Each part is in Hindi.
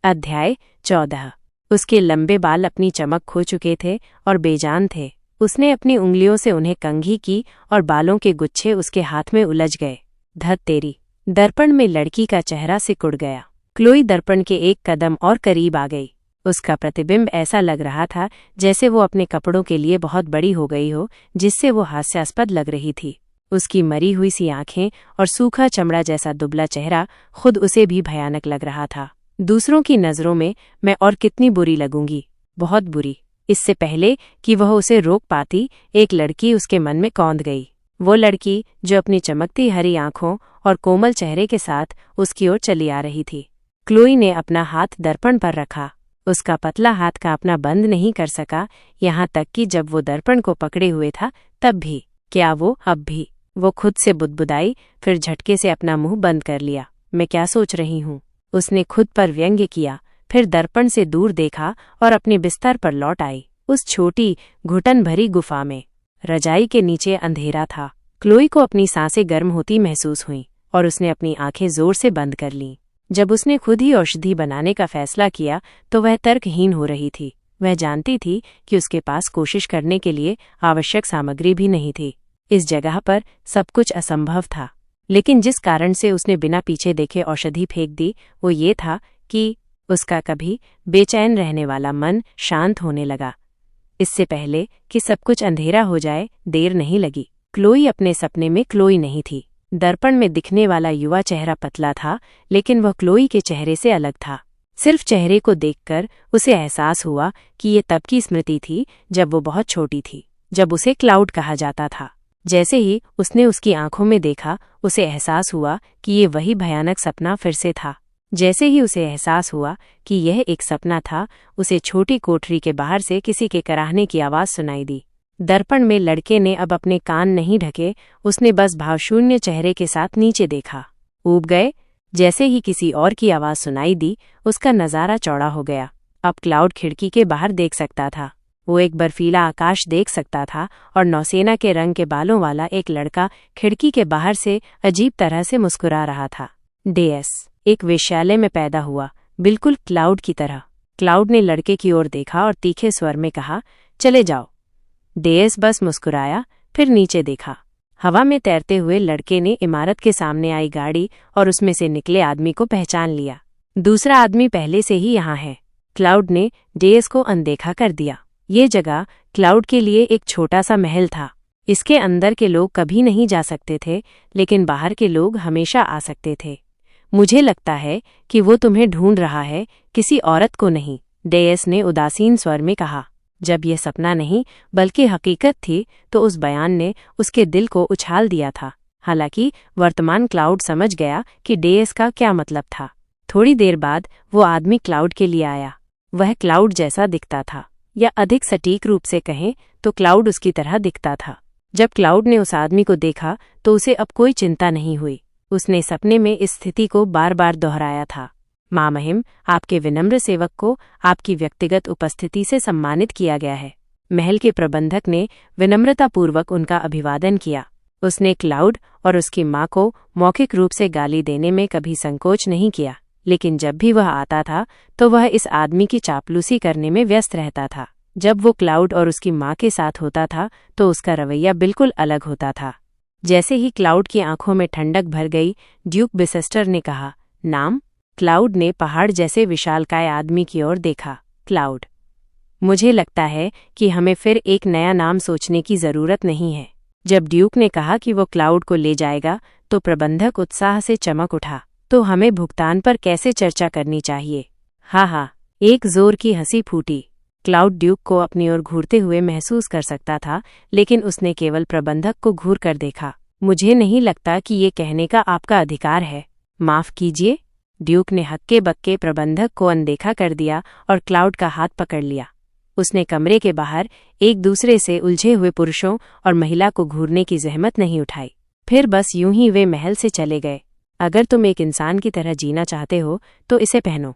अध्याय 14। उसके लंबे बाल अपनी चमक खो चुके थे और बेजान थे। उसने अपनी उंगलियों से उन्हें कंघी की और बालों के गुच्छे उसके हाथ में उलझ गए। धत तेरी! दर्पण में लड़की का चेहरा सिकुड़ गया। क्लोई दर्पण के एक कदम और करीब आ गई। उसका प्रतिबिंब ऐसा लग रहा था जैसे वो अपने कपड़ों के लिए बहुत बड़ी हो गई हो, जिससे वो हास्यास्पद लग रही थी। उसकी मरी हुई सी आंखें और सूखा चमड़ा जैसा दुबला चेहरा खुद उसे भी भयानक लग रहा था। दूसरों की नज़रों में मैं और कितनी बुरी लगूंगी, बहुत बुरी। इससे पहले कि वह उसे रोक पाती, एक लड़की उसके मन में कौंध गई। वो लड़की जो अपनी चमकती हरी आंखों और कोमल चेहरे के साथ उसकी ओर चली आ रही थी। क्लोई ने अपना हाथ दर्पण पर रखा। उसका पतला हाथ का अपना बंद नहीं कर सका, यहाँ तक कि जब वो दर्पण को पकड़े हुए था तब भी। क्या वो अब भी? वो खुद से बुदबुदाई, फिर झटके से अपना मुंह बंद कर लिया। मैं क्या सोच रही हूँ? उसने खुद पर व्यंग्य किया, फिर दर्पण से दूर देखा और अपने बिस्तर पर लौट आई। उस छोटी घुटन भरी गुफा में रजाई के नीचे अंधेरा था। क्लोई को अपनी सांसें गर्म होती महसूस हुईं और उसने अपनी आंखें जोर से बंद कर लीं। जब उसने खुद ही औषधि बनाने का फैसला किया तो वह तर्कहीन हो रही थी। वह जानती थी कि उसके पास कोशिश करने के लिए आवश्यक सामग्री भी नहीं थी। इस जगह पर सब कुछ असंभव था, लेकिन जिस कारण से उसने बिना पीछे देखे औषधि फेंक दी वो ये था कि उसका कभी बेचैन रहने वाला मन शांत होने लगा। इससे पहले कि सब कुछ अंधेरा हो जाए, देर नहीं लगी। क्लोई अपने सपने में क्लोई नहीं थी। दर्पण में दिखने वाला युवा चेहरा पतला था, लेकिन वह क्लोई के चेहरे से अलग था। सिर्फ चेहरे को देखकर उसे एहसास हुआ कि ये तब की स्मृति थी जब वो बहुत छोटी थी, जब उसे क्लाउड कहा जाता था। जैसे ही उसने उसकी आंखों में देखा, उसे एहसास हुआ कि ये वही भयानक सपना फिर से था। जैसे ही उसे एहसास हुआ कि यह एक सपना था, उसे छोटी कोठरी के बाहर से किसी के कराहने की आवाज़ सुनाई दी। दर्पण में लड़के ने अब अपने कान नहीं ढके, उसने बस भावशून्य चेहरे के साथ नीचे देखा। ऊब गए। जैसे ही किसी और की आवाज़ सुनाई दी, उसका नज़ारा चौड़ा हो गया। अब क्लाउड खिड़की के बाहर देख सकता था। वो एक बर्फीला आकाश देख सकता था और नौसेना के रंग के बालों वाला एक लड़का खिड़की के बाहर से अजीब तरह से मुस्कुरा रहा था। डेएस एक वेश्यालय में पैदा हुआ, बिल्कुल क्लाउड की तरह। क्लाउड ने लड़के की ओर देखा और तीखे स्वर में कहा, चले जाओ। डेएस बस मुस्कुराया, फिर नीचे देखा। हवा में तैरते हुए लड़के ने इमारत के सामने आई गाड़ी और उसमें से निकले आदमी को पहचान लिया। दूसरा आदमी पहले से ही यहाँ है। क्लाउड ने डेएस को अनदेखा कर दिया। ये जगह क्लाउड के लिए एक छोटा सा महल था। इसके अंदर के लोग कभी नहीं जा सकते थे, लेकिन बाहर के लोग हमेशा आ सकते थे। मुझे लगता है कि वो तुम्हें ढूंढ रहा है, किसी औरत को नहीं, डेएस ने उदासीन स्वर में कहा। जब यह सपना नहीं बल्कि हकीकत थी तो उस बयान ने उसके दिल को उछाल दिया था। हालांकि वर्तमान क्लाउड समझ गया कि डेएस का क्या मतलब था। थोड़ी देर बाद वो आदमी क्लाउड के लिए आया। वह क्लाउड जैसा दिखता था, या अधिक सटीक रूप से कहें तो क्लाउड उसकी तरह दिखता था। जब क्लाउड ने उस आदमी को देखा तो उसे अब कोई चिंता नहीं हुई। उसने सपने में इस स्थिति को बार बार दोहराया था। माँ महिम, आपके विनम्र सेवक को आपकी व्यक्तिगत उपस्थिति से सम्मानित किया गया है। महल के प्रबंधक ने विनम्रतापूर्वक उनका अभिवादन किया। उसने क्लाउड और उसकी माँ को मौखिक रूप से गाली देने में कभी संकोच नहीं किया, लेकिन जब भी वह आता था तो वह इस आदमी की चापलूसी करने में व्यस्त रहता था। जब वो क्लाउड और उसकी माँ के साथ होता था तो उसका रवैया बिल्कुल अलग होता था। जैसे ही क्लाउड की आंखों में ठंडक भर गई, ड्यूक बिसेस्टर ने कहा, नाम? क्लाउड ने पहाड़ जैसे विशालकाय आदमी की ओर देखा। क्लाउड, मुझे लगता है कि हमें फिर एक नया नाम सोचने की जरूरत नहीं है। जब ड्यूक ने कहा कि वो क्लाउड को ले जाएगा तो प्रबंधक उत्साह से चमक उठा। तो हमें भुगतान पर कैसे चर्चा करनी चाहिए? हाँ, एक जोर की हंसी फूटी। क्लाउड ड्यूक को अपनी ओर घूरते हुए महसूस कर सकता था, लेकिन उसने केवल प्रबंधक को घूर कर देखा। मुझे नहीं लगता कि ये कहने का आपका अधिकार है। माफ कीजिए। ड्यूक ने हक्के बक्के प्रबंधक को अनदेखा कर दिया और क्लाउड का हाथ पकड़ लिया। उसने कमरे के बाहर एक दूसरे से उलझे हुए पुरुषों और महिला को घूरने की जहमत नहीं उठाई। फिर बस यूं ही वे महल से चले गए। अगर तुम एक इंसान की तरह जीना चाहते हो तो इसे पहनो।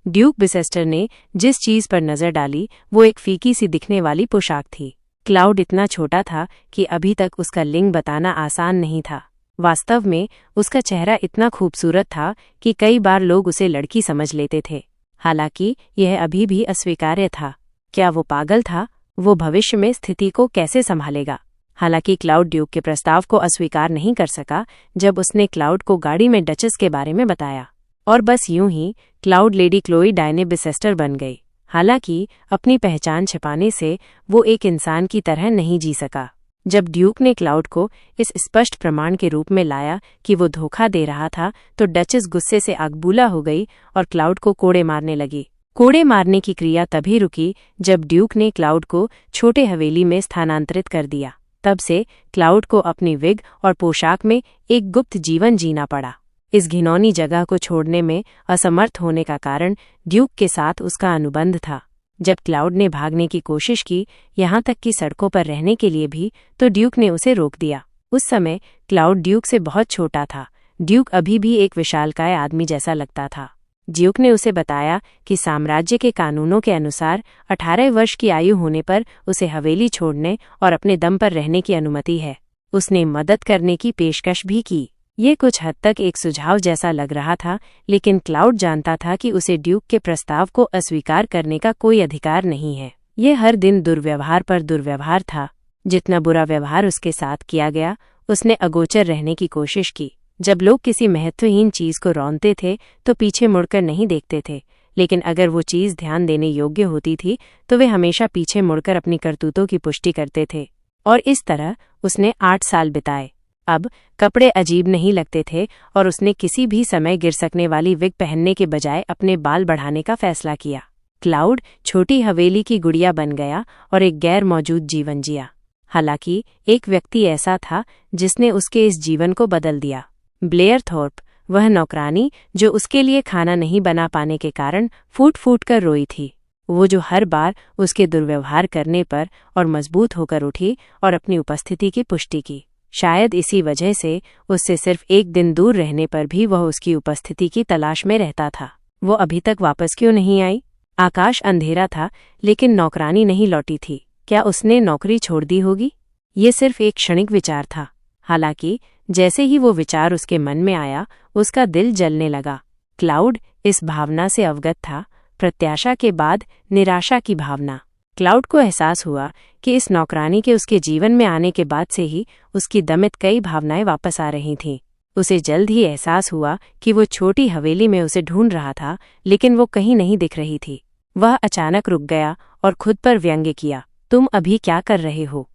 ड्यूक बिसेस्टर ने जिस चीज पर नजर डाली वो एक फीकी सी दिखने वाली पोशाक थी। क्लाउड इतना छोटा था कि अभी तक उसका लिंग बताना आसान नहीं था। वास्तव में उसका चेहरा इतना खूबसूरत था कि कई बार लोग उसे लड़की समझ लेते थे। हालांकि यह अभी भी अस्वीकार्य था। क्या वो पागल था? वो भविष्य में स्थिति को कैसे संभालेगा? हालांकि क्लाउड ड्यूक के प्रस्ताव को अस्वीकार नहीं कर सका जब उसने क्लाउड को गाड़ी में डचेस के बारे में बताया। और बस यूं ही क्लाउड लेडी क्लोई डायने बिसेस्टर बन गई। हालांकि अपनी पहचान छिपाने से वो एक इंसान की तरह नहीं जी सका। जब ड्यूक ने क्लाउड को इस स्पष्ट प्रमाण के रूप में लाया कि वो धोखा दे रहा था, तो डचेस गुस्से से आगबूला हो गई और क्लाउड को कोड़े मारने लगी। कोड़े मारने की क्रिया तभी रुकी जब ड्यूक ने क्लाउड को छोटे हवेली में स्थानांतरित कर दिया। तब से क्लाउड को अपनी विग और पोशाक में एक गुप्त जीवन जीना पड़ा। इस घिनौनी जगह को छोड़ने में असमर्थ होने का कारण ड्यूक के साथ उसका अनुबंध था। जब क्लाउड ने भागने की कोशिश की, यहाँ तक कि सड़कों पर रहने के लिए भी, तो ड्यूक ने उसे रोक दिया। उस समय क्लाउड ड्यूक से बहुत छोटा था। ड्यूक अभी भी एक विशालकाय आदमी जैसा लगता था। ड्यूक ने उसे बताया कि साम्राज्य के कानूनों के अनुसार 18 वर्ष की आयु होने पर उसे हवेली छोड़ने और अपने दम पर रहने की अनुमति है। उसने मदद करने की पेशकश भी की। ये कुछ हद तक एक सुझाव जैसा लग रहा था, लेकिन क्लाउड जानता था कि उसे ड्यूक के प्रस्ताव को अस्वीकार करने का कोई अधिकार नहीं है। ये हर दिन दुर्व्यवहार पर दुर्व्यवहार था। जितना बुरा व्यवहार उसके साथ किया गया, उसने अगोचर रहने की कोशिश की। जब लोग किसी महत्वहीन चीज को रौंदते थे तो पीछे मुड़कर नहीं देखते थे, लेकिन अगर वो चीज ध्यान देने योग्य होती थी तो वे हमेशा पीछे मुड़कर अपनी करतूतों की पुष्टि करते थे। और इस तरह उसने 8 साल बिताए। अब कपड़े अजीब नहीं लगते थे और उसने किसी भी समय गिर सकने वाली विग पहनने के बजाय अपने बाल बढ़ाने का फैसला किया। क्लाउड छोटी हवेली की गुड़िया बन गया और एक गैर मौजूद जीवन जिया। हालांकि एक व्यक्ति ऐसा था जिसने उसके इस जीवन को बदल दिया। ब्लेयर थॉर्प, वह नौकरानी जो उसके लिए खाना नहीं बना पाने के कारण फूट फूट कर रोई थी। वो जो हर बार उसके दुर्व्यवहार करने पर और मजबूत होकर उठी और अपनी उपस्थिति की पुष्टि की। शायद इसी वजह से उससे सिर्फ एक दिन दूर रहने पर भी वह उसकी उपस्थिति की तलाश में रहता था। वो अभी तक वापस क्यों नहीं आई? आकाश अंधेरा था, लेकिन नौकरानी नहीं लौटी थी। क्या उसने नौकरी छोड़ दी होगी? ये सिर्फ एक क्षणिक विचार था। हालांकि जैसे ही वो विचार उसके मन में आया, उसका दिल जलने लगा। क्लाउड इस भावना से अवगत था, प्रत्याशा के बाद निराशा की भावना। क्लाउड को एहसास हुआ कि इस नौकरानी के उसके जीवन में आने के बाद से ही उसकी दमित कई भावनाएं वापस आ रही थीं। उसे जल्द ही एहसास हुआ कि वो छोटी हवेली में उसे ढूंढ रहा था, लेकिन वो कहीं नहीं दिख रही थी। वह अचानक रुक गया और खुद पर व्यंग्य किया, तुम अभी क्या कर रहे हो?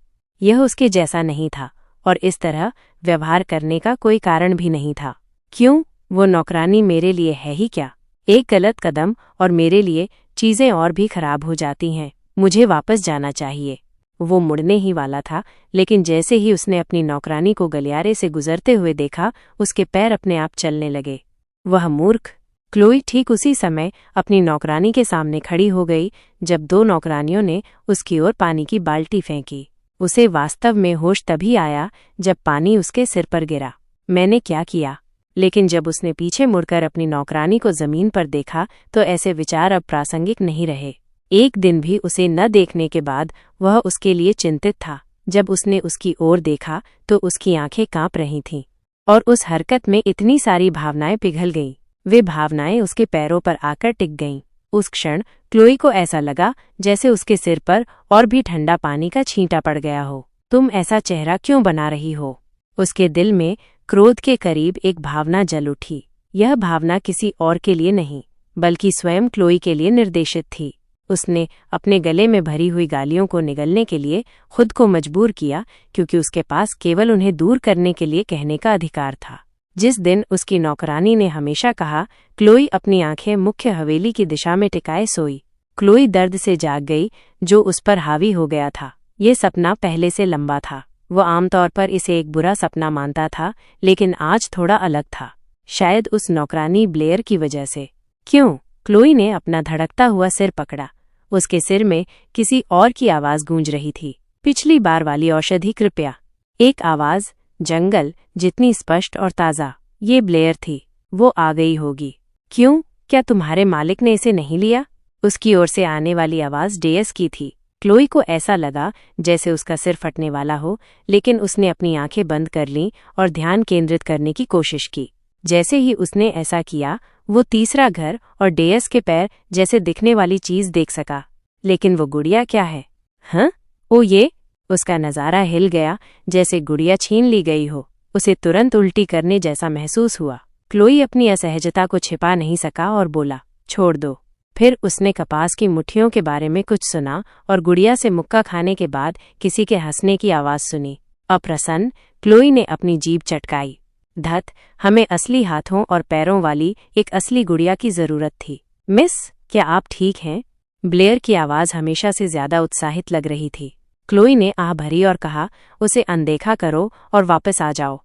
यह उसके जैसा नहीं था और इस तरह व्यवहार करने का कोई कारण भी नहीं था। क्यों? वो नौकरानी मेरे लिए है ही क्या? एक गलत कदम और मेरे लिए चीजें और भी खराब हो जाती हैं। मुझे वापस जाना चाहिए। वो मुड़ने ही वाला था, लेकिन जैसे ही उसने अपनी नौकरानी को गलियारे से गुजरते हुए देखा, उसके पैर अपने आप चलने लगे। वह मूर्ख! क्लोई ठीक उसी समय अपनी नौकरानी के सामने खड़ी हो गई जब 2 नौकरानियों ने उसकी ओर पानी की बाल्टी फेंकी। उसे वास्तव में होश तभी आया जब पानी उसके सिर पर गिरा। मैंने क्या किया? लेकिन जब उसने पीछे मुड़कर अपनी नौकरानी को जमीन पर देखा तो ऐसे विचार अब प्रासंगिक नहीं रहे। एक दिन भी उसे न देखने के बाद वह उसके लिए चिंतित था। जब उसने उसकी ओर देखा तो उसकी आंखें कांप रही थीं और उस हरकत में इतनी सारी भावनाएं पिघल गईं। वे भावनाएं उसके पैरों पर आकर टिक गईं। उस क्षण क्लोई को ऐसा लगा जैसे उसके सिर पर और भी ठंडा पानी का छींटा पड़ गया हो। तुम ऐसा चेहरा क्यों बना रही हो? उसके दिल में क्रोध के करीब एक भावना जल उठी। यह भावना किसी और के लिए नहीं, बल्कि स्वयं क्लोई के लिए निर्देशित थी। उसने अपने गले में भरी हुई गालियों को निगलने के लिए खुद को मजबूर किया, क्योंकि उसके पास केवल उन्हें दूर करने के लिए कहने का अधिकार था। जिस दिन उसकी नौकरानी ने हमेशा कहा, क्लोई अपनी आंखें मुख्य हवेली की दिशा में टिकाए सोई। क्लोई दर्द से जाग गई, जो उस पर हावी हो गया था। ये सपना पहले से लंबा था। वो आमतौर पर इसे एक बुरा सपना मानता था, लेकिन आज थोड़ा अलग था। शायद उस नौकरानी ब्लेयर की वजह से। क्यों? क्लोई ने अपना धड़कता हुआ सिर पकड़ा। उसके सिर में किसी और की आवाज गूंज रही थी। पिछली बार वाली औषधि कृपया। एक आवाज, जंगल जितनी स्पष्ट और ताज़ा। ये ब्लेयर थी। वो आ गई होगी। क्यों? क्या तुम्हारे मालिक ने इसे नहीं लिया? उसकी ओर से आने वाली आवाज डेयस की थी। क्लोई को ऐसा लगा जैसे उसका सिर फटने वाला हो, लेकिन उसने अपनी आंखें बंद कर लीं और ध्यान केंद्रित करने की कोशिश की। जैसे ही उसने ऐसा किया, वो तीसरा घर और डेयस के पैर जैसे दिखने वाली चीज देख सका। लेकिन वो गुड़िया क्या है? हाँ, ओ ये! उसका नज़ारा हिल गया, जैसे गुड़िया छीन ली गई हो। उसे तुरंत उल्टी करने जैसा महसूस हुआ। क्लोई अपनी असहजता को छिपा नहीं सका और बोला, छोड़ दो। फिर उसने कपास की मुट्ठियों के बारे में कुछ सुना और गुड़िया से मुक्का खाने के बाद किसी के हंसने की आवाज़ सुनी। अप्रसन्न, क्लोई ने अपनी जीभ चटकाई। धत, हमें असली हाथों और पैरों वाली एक असली गुड़िया की जरूरत थी। मिस, क्या आप ठीक हैं? ब्लेयर की आवाज़ हमेशा से ज्यादा उत्साहित लग रही थी। क्लोई ने आह भरी और कहा, उसे अनदेखा करो और वापस आ जाओ।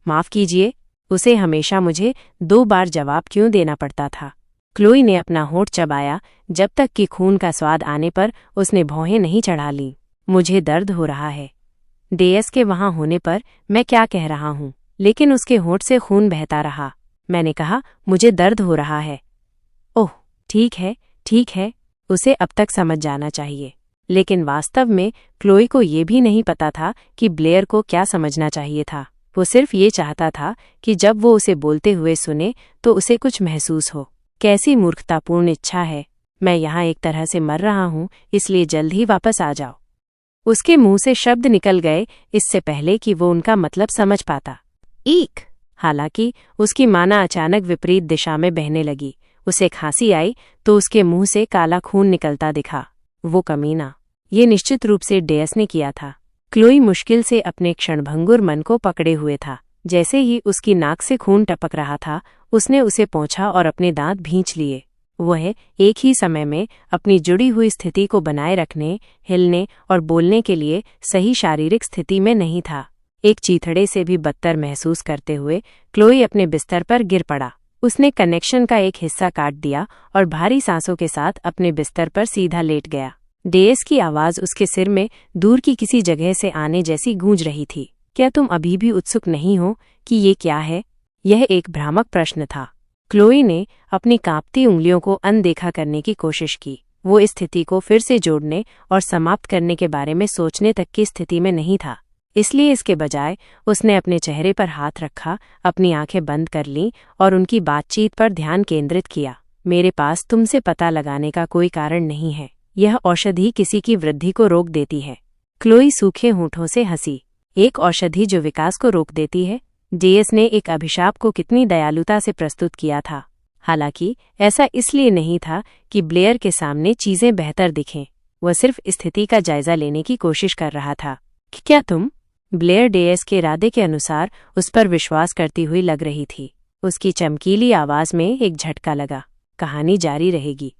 माफ कीजिए, उसे हमेशा मुझे 2 बार जवाब क्यों देना पड़ता था? क्लोई ने अपना होंठ चबाया, जब तक कि खून का स्वाद आने पर उसने भौहें नहीं चढ़ा लीं। मुझे दर्द हो रहा है। डेयस के वहां होने पर मैं क्या कह रहा हूं? लेकिन उसके होंठ से खून बहता रहा। मैंने कहा, मुझे दर्द हो रहा है। ओह, ठीक है, ठीक है। उसे अब तक समझ जाना चाहिए। लेकिन वास्तव में क्लोई को ये भी नहीं पता था कि ब्लेयर को क्या समझना चाहिए था। वो सिर्फ ये चाहता था कि जब वो उसे बोलते हुए सुने तो उसे कुछ महसूस हो। कैसी मूर्खतापूर्ण इच्छा है। मैं यहाँ एक तरह से मर रहा हूँ, इसलिए जल्द ही वापस आ जाओ। उसके मुंह से शब्द निकल गए इससे पहले कि वो उनका मतलब समझ पाता। ईक! हालांकि उसकी माना अचानक विपरीत दिशा में बहने लगी। उसे खांसी आई तो उसके मुंह से काला खून निकलता दिखा। वो कमीना! ये निश्चित रूप से डेयस ने किया था। क्लोई मुश्किल से अपने क्षणभंगुर मन को पकड़े हुए था। जैसे ही उसकी नाक से खून टपक रहा था, उसने उसे पोंछा और अपने दांत भींच लिए। वह एक ही समय में अपनी जुड़ी हुई स्थिति को बनाए रखने, हिलने और बोलने के लिए सही शारीरिक स्थिति में नहीं था। एक चीथड़े से भी बदतर महसूस करते हुए क्लोई अपने बिस्तर पर गिर पड़ा। उसने कनेक्शन का एक हिस्सा काट दिया और भारी सांसों के साथ अपने बिस्तर पर सीधा लेट गया। डेयस की आवाज़ उसके सिर में दूर की किसी जगह से आने जैसी गूंज रही थी। क्या तुम अभी भी उत्सुक नहीं हो कि ये क्या है? यह एक भ्रामक प्रश्न था। क्लोई ने अपनी कांपती उंगलियों को अनदेखा करने की कोशिश की। वो इस स्थिति को फिर से जोड़ने और समाप्त करने के बारे में सोचने तक की स्थिति में नहीं था। इसलिए इसके बजाय उसने अपने चेहरे पर हाथ रखा, अपनी आंखें बंद कर लीं और उनकी बातचीत पर ध्यान केंद्रित किया। मेरे पास तुमसे पता लगाने का कोई कारण नहीं है। यह औषधि किसी की वृद्धि को रोक देती है। क्लोई सूखे होंठों से हंसी। एक औषधि जो विकास को रोक देती है? डेयस ने एक अभिशाप को कितनी दयालुता से प्रस्तुत किया था। हालांकि ऐसा इसलिए नहीं था कि ब्लेयर के सामने चीजें बेहतर दिखें। वह सिर्फ स्थिति का जायजा लेने की कोशिश कर रहा था। कि क्या तुम? ब्लेयर डेयस के इरादे के अनुसार उस पर विश्वास करती हुई लग रही थी। उसकी चमकीली आवाज में एक झटका लगा। कहानी जारी रहेगी।